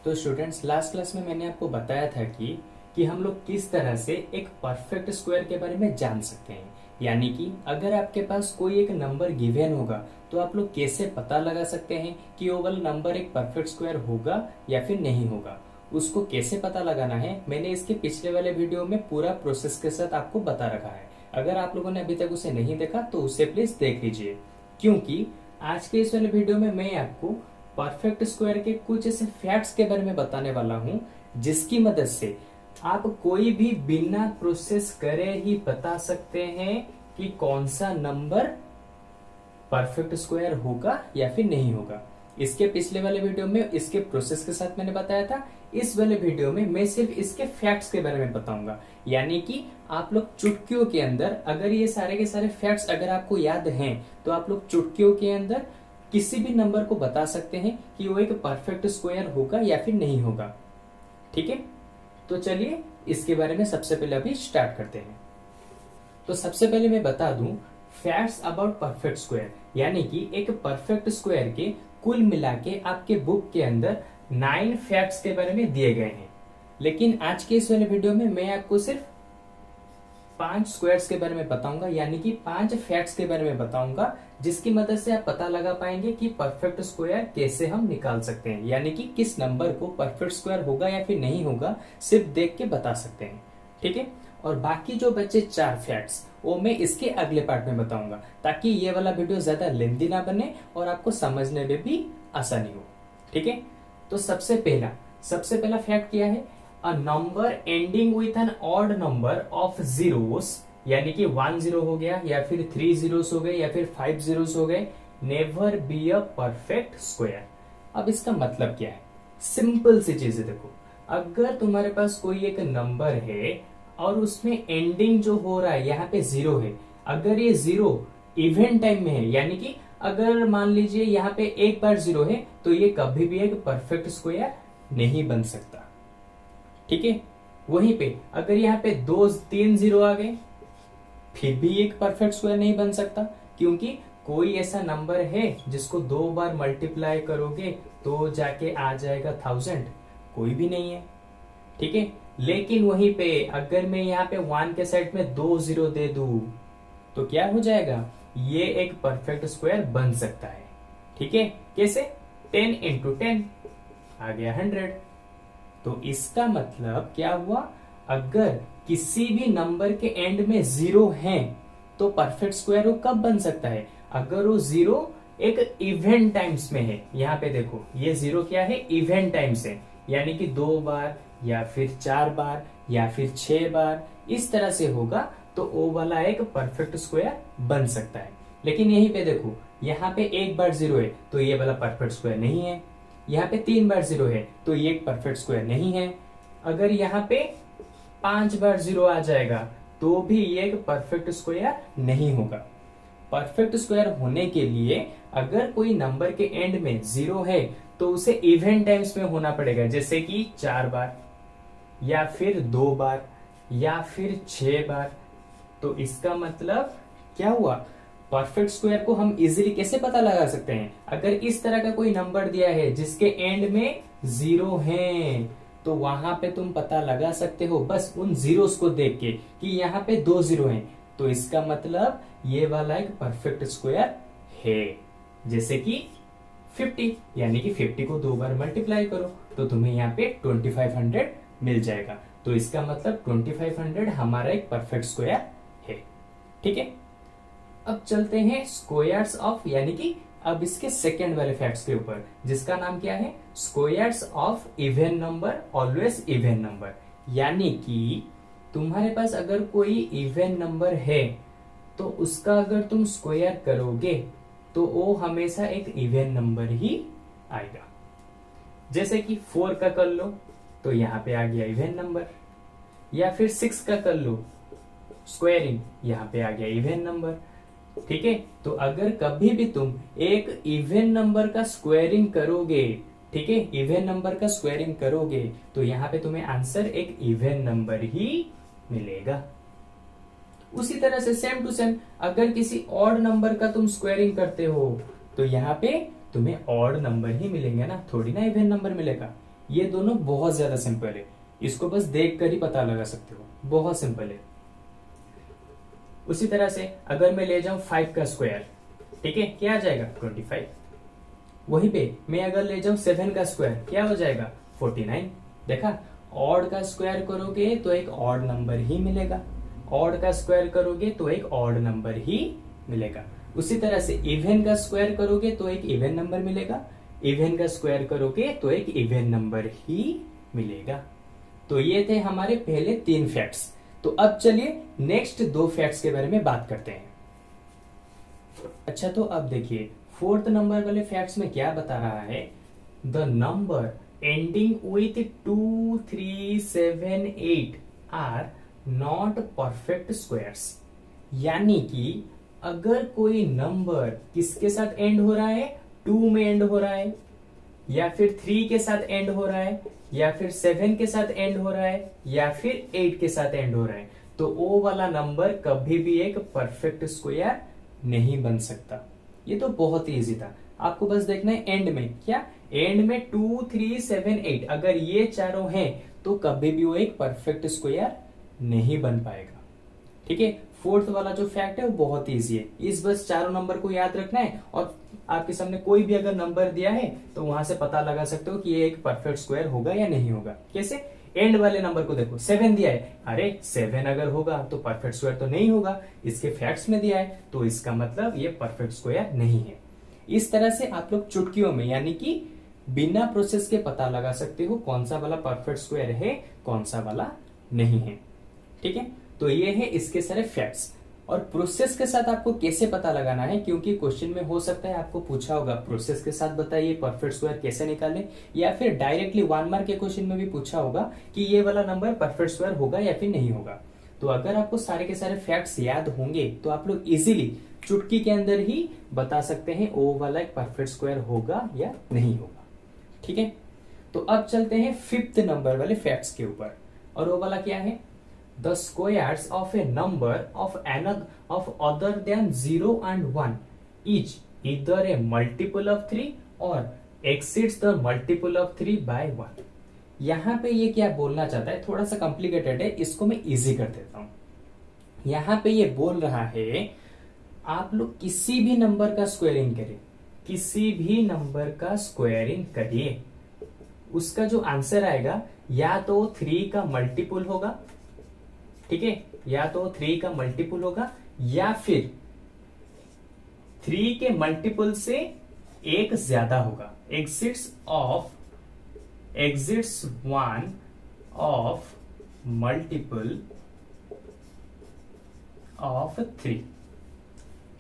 तो students, last class में मैंने आपको बताया था कि हम लोग किस तरह से एक परफेक्ट स्क्वायर के बारे में जान सकते हैं। यानी कि अगर आपके पास कोई एक नंबर गिवन होगा तो आप लोग कैसे पता लगा सकते हैं कि वो वाला नंबर एक परफेक्ट स्क्वायर होगा या फिर नहीं होगा। उसको कैसे पता लगाना है, मैंने इसके पिछले वाले वीडियो में पूरा प्रोसेस के साथ आपको बता रखा है। अगर आप लोगों ने अभी तक उसे नहीं देखा तो उसे प्लीज देख लीजिए, क्योंकि आज के इस वाले वीडियो में मैं आपको परफेक्ट स्क्वायर के कुछ ऐसे फैक्ट्स के बारे में बताने वाला हूं जिसकी मदद से आप कोई भी बिना प्रोसेस करे ही बता सकते हैं कि कौन सा नंबर परफेक्ट स्क्वायर होगा या फिर नहीं होगा। इसके पिछले वाले वीडियो में इसके प्रोसेस के साथ मैंने बताया था। इस वाले वीडियो में मैं सिर्फ इसके फैक्ट्स के बारे में बताऊंगा। यानी कि आप लोग चुटकियों के अंदर, अगर ये सारे के सारे फैक्ट्स अगर आपको याद हैं तो आप लोग चुटकियों के अंदर किसी भी नंबर को बता सकते हैं कि वो एक परफेक्ट स्क्वायर होगा या फिर नहीं होगा। ठीक है, तो चलिए इसके बारे में सबसे पहले अभी स्टार्ट करते हैं। तो सबसे पहले मैं बता दूं फैक्ट्स अबाउट परफेक्ट स्क्वायर, यानी कि एक परफेक्ट स्क्वायर के कुल मिला के आपके बुक के अंदर 9 फैक्ट्स के बारे में दिए गए हैं। लेकिन आज के इस वाले वीडियो में मैं आपको सिर्फ 5 स्क्वायर्स के बारे में बताऊंगा, यानी कि 5 फैक्ट्स के बारे में बताऊंगा, जिसकी मदद से आप पता लगा पाएंगे कि परफेक्ट स्क्वायर कैसे हम निकाल सकते हैं। यानी कि किस नंबर को परफेक्ट स्क्वायर होगा या फिर नहीं होगा सिर्फ देख के बता सकते हैं। ठीक है, और बाकी जो बचे 4 फैक्ट्स वो मैं इसके अगले पार्ट में बताऊंगा, ताकि ये वाला वीडियो ज्यादा लेंथी ना बने और आपको समझने में भी आसानी हो। ठीक है, तो सबसे पहला फैक्ट क्या है, a number ending with an odd number of zeros, यानी कि 1 0 हो गया या फिर 3 zeros हो गए या फिर 5 zeros हो गए, never be a perfect square. अब इसका मतलब क्या है, सिंपल सी चीज है। देखो, अगर तुम्हारे पास कोई एक नंबर है और उसमें एंडिंग जो हो रहा है यहाँ पे 0 है, अगर ये 0 इवन टाइम में है, यानी कि अगर मान लीजिए यहाँ पे एक बार 0 है तो ये कभी भी एक परफेक्ट स्क्वायर नहीं बन सकता। ठीक है, वहीं पे अगर यहाँ पे 2-3 0 आ गए फिर भी एक परफेक्ट स्क्वायर नहीं बन सकता, क्योंकि कोई ऐसा नंबर है जिसको 2 बार मल्टीप्लाई करोगे तो जाके आ जाएगा 1000, कोई भी नहीं है। ठीक है, लेकिन वहीं पे अगर मैं यहाँ पे 1 के साइड में 2 0 दे दूं तो क्या हो जाएगा, ये एक परफेक्ट स्क्वायर बन सकता है। ठीक है, कैसे, 10 × 10 आ गया 100। तो इसका मतलब क्या हुआ, अगर किसी भी नंबर के एंड में 0 है तो परफेक्ट स्क्वायर वो कब बन सकता है, अगर वो 0 एक इवन टाइम्स में है। यहाँ पे देखो, ये 0 क्या है, इवन टाइम्स है, यानी कि 2 बार या फिर 4 बार या फिर 6 बार इस तरह से होगा तो वो वाला एक परफेक्ट स्क्वायर बन सकता है। लेकिन यहीं पे देखो, यहाँ पे एक बार 0 है तो ये वाला परफेक्ट स्क्वायर नहीं है, यहाँ पे 3 बार 0 है तो ये एक परफेक्ट स्क्वायर नहीं है, अगर यहाँ पे 5 बार 0 आ जाएगा तो भी ये एक परफेक्ट स्क्वायर नहीं होगा। परफेक्ट स्क्वायर होने के लिए अगर कोई नंबर के एंड में 0 है तो उसे इवन टाइम्स में होना पड़ेगा, जैसे कि 4 बार या फिर 2 बार या फिर 6 बार। तो इसका मतलब क्या हुआ, परफेक्ट स्क्वायर को हम इजीली कैसे पता लगा सकते हैं, अगर इस तरह का कोई नंबर दिया है जिसके एंड में 0 है तो वहां पे तुम पता लगा सकते हो बस उन जीरोस को देख के कि यहाँ पे 2 0 हैं, तो इसका मतलब ये वाला एक परफेक्ट स्क्वायर है। जैसे कि 50, यानी कि 50 को 2 बार मल्टीप्लाई करो तो तुम्हें यहाँ पे 2500 मिल जाएगा, तो इसका मतलब 2500 हमारा एक परफेक्ट स्क्वायर है। ठीक है, अब चलते हैं स्क्वायर्स ऑफ, यानी कि अब इसके सेकेंड वाले फैक्ट्स के ऊपर, जिसका नाम क्या है, squares of even number always even number. यानी कि तुम्हारे पास अगर कोई इवन नंबर है तो उसका अगर तुम स्क्वायर करोगे तो वो हमेशा एक इवन नंबर ही आएगा। जैसे कि 4 का कर लो तो यहाँ पे आ गया इवन नंबर, या फिर 6 का कर लो स्क्वायरिंग, यहाँ पे आ गया इवन नंबर। ठीक है, तो अगर कभी भी तुम एक इवन नंबर का स्क्वायरिंग करोगे, ठीक है, इवन नंबर का स्क्वायरिंग करोगे तो यहाँ पे तुम्हें आंसर एक इवन नंबर ही मिलेगा। उसी तरह से सेम टू सेम अगर किसी ऑड नंबर का तुम स्क्वायरिंग करते हो तो यहाँ पे तुम्हें ऑड नंबर ही मिलेंगे ना, थोड़ी ना इवन नंबर मिलेगा। ये दोनों बहुत ज्यादा सिंपल है, इसको बस देख कर ही पता लगा सकते हो, बहुत सिंपल है। उसी तरह से अगर मैं ले जाऊं 5 का स्क्वायर, ठीक है, क्या आ जाएगा 25। वहीं पे मैं अगर ले जाऊं 7 का स्क्वायर, क्या हो जाएगा 49। देखा, ऑड का स्क्वायर करोगे तो एक ऑड नंबर ही मिलेगा, ऑड का स्क्वायर करोगे तो एक ऑड नंबर ही मिलेगा। उसी तरह से इवन का स्क्वायर करोगे तो एक इवन नंबर मिलेगा, इवन का स्क्वायर करोगे तो एक इवन नंबर ही मिलेगा। तो ये थे हमारे पहले 3 फैक्ट्स। तो अब चलिए नेक्स्ट 2 फैक्ट्स के बारे में बात करते हैं। अच्छा, तो अब देखिए 4th नंबर वाले फैक्ट्स में क्या बता रहा है, the number ending with 2, 3, 7, 8 are not perfect squares. यानी कि अगर कोई नंबर किसके साथ एंड हो रहा है, 2 में एंड हो रहा है, या फिर 3 के साथ एंड हो रहा है, या फिर 7 के साथ एंड हो रहा है, या फिर 8 के साथ एंड हो रहा है, तो वो वाला नंबर कभी भी एक परफेक्ट स्क्वायर नहीं बन सकता। ये तो बहुत ही इजी था, आपको बस देखना है एंड में क्या, एंड में 2, 3, 7, 8 अगर ये चारों हैं तो कभी भी वो एक परफेक्ट स्क्वायर नहीं बन पाएगा। ठीक है, 4th वाला जो फैक्ट है वो बहुत इजी है, इस बस चारों नंबर को याद रखना है और आपके सामने कोई भी अगर नंबर दिया है तो वहां से पता लगा सकते हो कि ये एक परफेक्ट स्क्वायर होगा या नहीं होगा। कैसे, एंड वाले नंबर को देखो, 7 दिया है, अरे 7 अगर होगा तो परफेक्ट स्क्वायर तो नहीं होगा, इसके फैक्ट्स में दिया है तो इसका मतलब ये परफेक्ट स्क्वायर नहीं है। इस तरह से आप लोग चुटकियों में यानी कि बिना प्रोसेस के पता लगा सकते हो कौन सा वाला परफेक्ट स्क्वायर है, कौन सा वाला नहीं है। ठीक है, तो ये है इसके सारे फैक्ट्स। और प्रोसेस के साथ आपको कैसे पता लगाना है, क्योंकि क्वेश्चन में हो सकता है आपको पूछा होगा प्रोसेस के साथ बताइए परफेक्ट स्क्वायर कैसे निकालें, या फिर डायरेक्टली 1 मार्क के क्वेश्चन में भी पूछा होगा कि ये वाला नंबर परफेक्ट स्क्वायर होगा या फिर नहीं होगा। तो अगर आपको सारे के सारे फैक्ट्स याद होंगे तो आप लोग इजीली चुटकी के अंदर ही बता सकते हैं ओ वाला एक परफेक्ट स्क्वायर होगा या नहीं होगा। ठीक है, तो अब चलते हैं 5th नंबर वाले फैक्ट्स के ऊपर, और वो वाला क्या है, the squares of a number of other than 0 and 1 is either a multiple of 3 or exceeds the multiple of 3 by 1। यहां पे ये क्या बोलना चाहता है, थोड़ा सा कॉम्प्लिकेटेड है, इसको मैं इजी कर देता हूं। यहां पे ये बोल रहा है आप लोग किसी भी नंबर का स्क्वायरिंग करें, किसी भी नंबर का स्क्वायरिंग करिए, उसका जो आंसर आएगा या तो 3 का मल्टीपल होगा, ठीक है, या तो 3 का मल्टीपल होगा या फिर 3 के मल्टीपल से एक ज्यादा होगा, exits 1 of मल्टीपल ऑफ 3।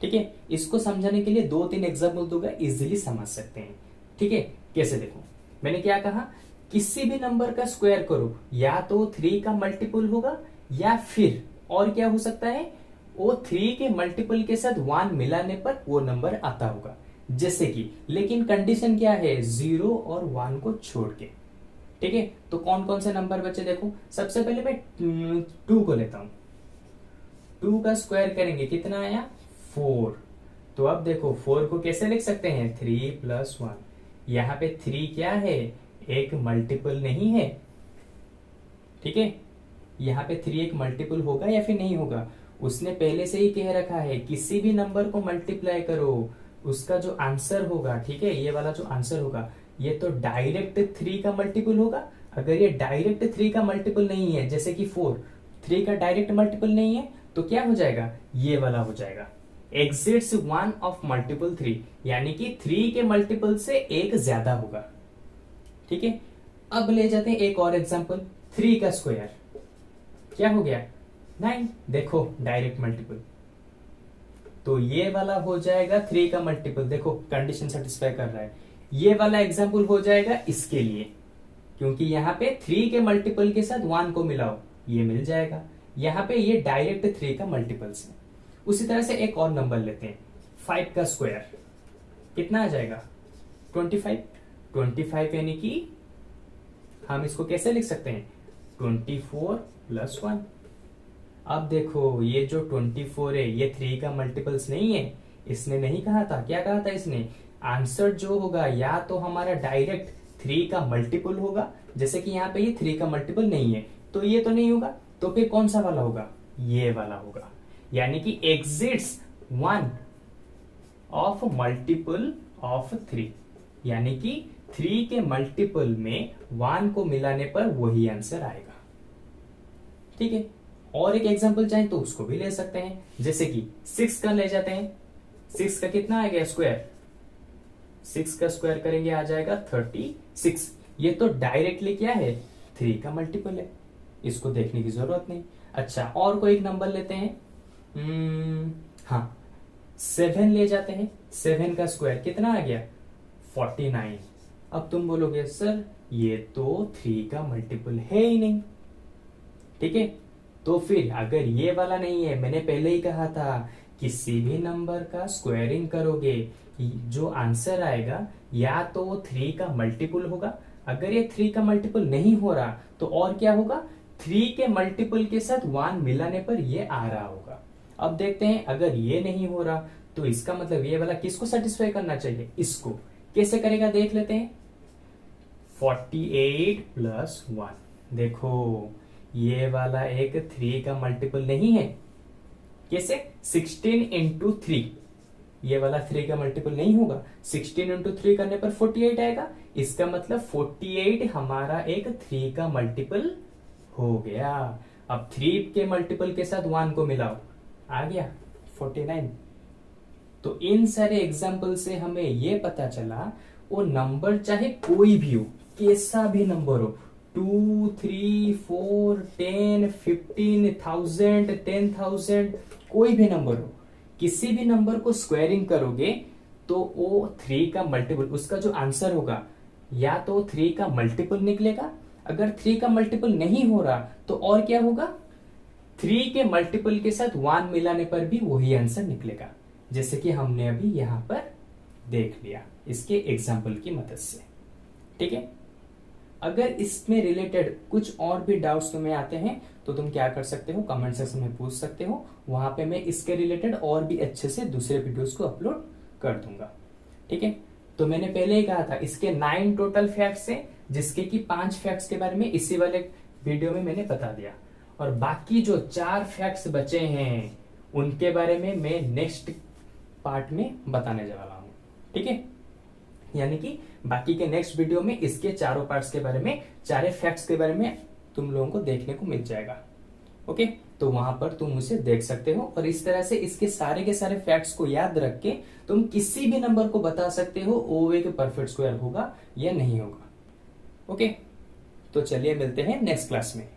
ठीक है, इसको समझाने के लिए 2-3 एग्जाम्पल दूंगा, इजीली समझ सकते हैं। ठीक है, कैसे, देखो मैंने क्या कहा, किसी भी नंबर का स्क्वायर करो, या तो 3 का मल्टीपल होगा या फिर और क्या हो सकता है, वो 3 के मल्टीपल के साथ 1 मिलाने पर वो नंबर आता होगा, जैसे कि, लेकिन कंडीशन क्या है, 0 और 1 को छोड़ के। ठीक है, तो कौन कौन से नंबर बचे देखो, सबसे पहले मैं 2 को लेता हूं, 2 का स्क्वायर करेंगे कितना आया 4। तो अब देखो 4 को कैसे लिख सकते हैं, 3 + 1। यहां पे 3 क्या है, एक मल्टीपल नहीं है। ठीक है, यहाँ पे 3 एक मल्टीपल होगा या फिर नहीं होगा, उसने पहले से ही कह रखा है किसी भी नंबर को मल्टीप्लाई करो, उसका जो आंसर होगा, ठीक है, ये वाला जो आंसर होगा ये तो डायरेक्ट 3 का मल्टीपल होगा। अगर ये डायरेक्ट 3 का मल्टीपल नहीं है, जैसे कि 4 3 का डायरेक्ट मल्टीपल नहीं है, तो क्या हो जाएगा, ये वाला हो जाएगा, exits 1 of multiple 3, यानी कि 3 के मल्टीपल से एक ज्यादा होगा। ठीक है, अब ले जाते हैं एक और एग्जांपल, 3 का स्क्वायर क्या हो गया 9, देखो डायरेक्ट मल्टीपल, तो ये वाला हो जाएगा 3 का मल्टीपल, देखो कंडीशन सेटिस्फाई कर रहा है। ये वाला एग्जांपल हो जाएगा इसके लिए, क्योंकि यहाँ पे 3 के मल्टीपल के साथ 1 को मिलाओ, ये मिल जाएगा, यहाँ पे ये डायरेक्ट 3 का मल्टीपल्स है। उसी तरह से एक और नंबर लेते हैं, 5 का स्क्वायर कितना आ जाएगा 25 यानी कि हम इसको कैसे लिख सकते हैं, 24 + 1। अब देखो ये जो 24 है ये 3 का मल्टीपल्स नहीं है, इसने नहीं कहा था, क्या कहा था इसने, आंसर जो होगा या तो हमारा डायरेक्ट 3 का मल्टीपल होगा, जैसे कि यहाँ पे ये 3 का मल्टीपल नहीं है तो ये तो नहीं होगा, तो फिर कौन सा वाला होगा, ये वाला होगा, यानी कि एग्जिट्स 1 ऑफ मल्टीपल ऑफ 3, यानी कि 3 के मल्टीपल में 1 को मिलाने पर वही आंसर आएगा। ठीक है, और एक एग्जांपल चाहे तो उसको भी ले सकते हैं, जैसे कि 6 का ले जाते हैं। 6 का कितना आएगा स्क्वायर, 6 का स्क्वायर करेंगे आ जाएगा 36। ये तो डायरेक्टली क्या है, 3 का मल्टीपल है, इसको देखने की जरूरत नहीं। अच्छा, और कोई एक नंबर लेते हैं, हाँ 7 ले जाते हैं। 7 का स्क्वायर कितना आ गया, 49। अब तुम बोलोगे सर ये तो 3 का मल्टीपल है ही नहीं। ठीक है, तो फिर अगर ये वाला नहीं है, मैंने पहले ही कहा था किसी भी नंबर का स्क्वायरिंग करोगे जो आंसर आएगा या तो वो 3 का मल्टीपल होगा। अगर ये 3 का मल्टीपल नहीं हो रहा तो और क्या होगा, 3 के मल्टीपल के साथ 1 मिलाने पर ये आ रहा होगा। अब देखते हैं, अगर ये नहीं हो रहा तो इसका मतलब ये वाला किसको सेटिस्फाई करना चाहिए, इसको। कैसे करेगा देख लेते हैं। 48 प्लस 1, देखो ये वाला एक 3 का मल्टीपल नहीं है। कैसे, 16 इंटू 3, ये वाला 3 का मल्टीपल नहीं होगा। 16 इंटू 3 करने पर 48 आएगा, इसका मतलब 48 हमारा एक 3 का मल्टीपल हो गया। अब 3 के मल्टीपल के साथ 1 को मिलाओ, आ गया 49। तो इन सारे एग्जाम्पल से हमें ये पता चला वो नंबर चाहे कोई भी हो, कैसा भी नंबर हो, 2, 3, 4, 10, 15,000, 10,000, कोई भी नंबर हो, किसी भी नंबर को स्क्वायरिंग करोगे तो वो 3 का मल्टीपल, उसका जो आंसर होगा या तो 3 का मल्टीपल निकलेगा। अगर 3 का मल्टीपल नहीं हो रहा तो और क्या होगा, 3 के मल्टीपल के साथ 1 मिलाने पर भी वही आंसर निकलेगा, जैसे कि हमने अभी यहां पर देख लिया इसके एग्जाम्पल की मदद से। ठीक है, अगर इसमें रिलेटेड कुछ और भी डाउट्स तुम्हें आते हैं तो तुम क्या कर सकते हो, कमेंट सेक्शन में पूछ सकते हो। वहां पे मैं इसके रिलेटेड और भी अच्छे से दूसरे वीडियोस को अपलोड कर दूंगा। ठीक है, तो मैंने पहले ही कहा था इसके 9 टोटल फैक्ट्स हैं, जिसके कि 5 फैक्ट्स के बारे में इसी वाले वीडियो में मैंने बता दिया, और बाकी जो 4 फैक्ट्स बचे हैं उनके बारे में मैं नेक्स्ट पार्ट में बताने जा रहा हूं। ठीक है, यानी कि बाकी के नेक्स्ट वीडियो में इसके चारों पार्ट्स के बारे में, चारे फैक्ट्स के बारे में तुम लोगों को देखने को मिल जाएगा। ओके, तो वहां पर तुम उसे देख सकते हो, और इस तरह से इसके सारे के सारे फैक्ट्स को याद रख के तुम किसी भी नंबर को बता सकते हो वो एक परफेक्ट स्क्वायर होगा या नहीं होगा। ओके, तो चलिए मिलते हैं नेक्स्ट क्लास में।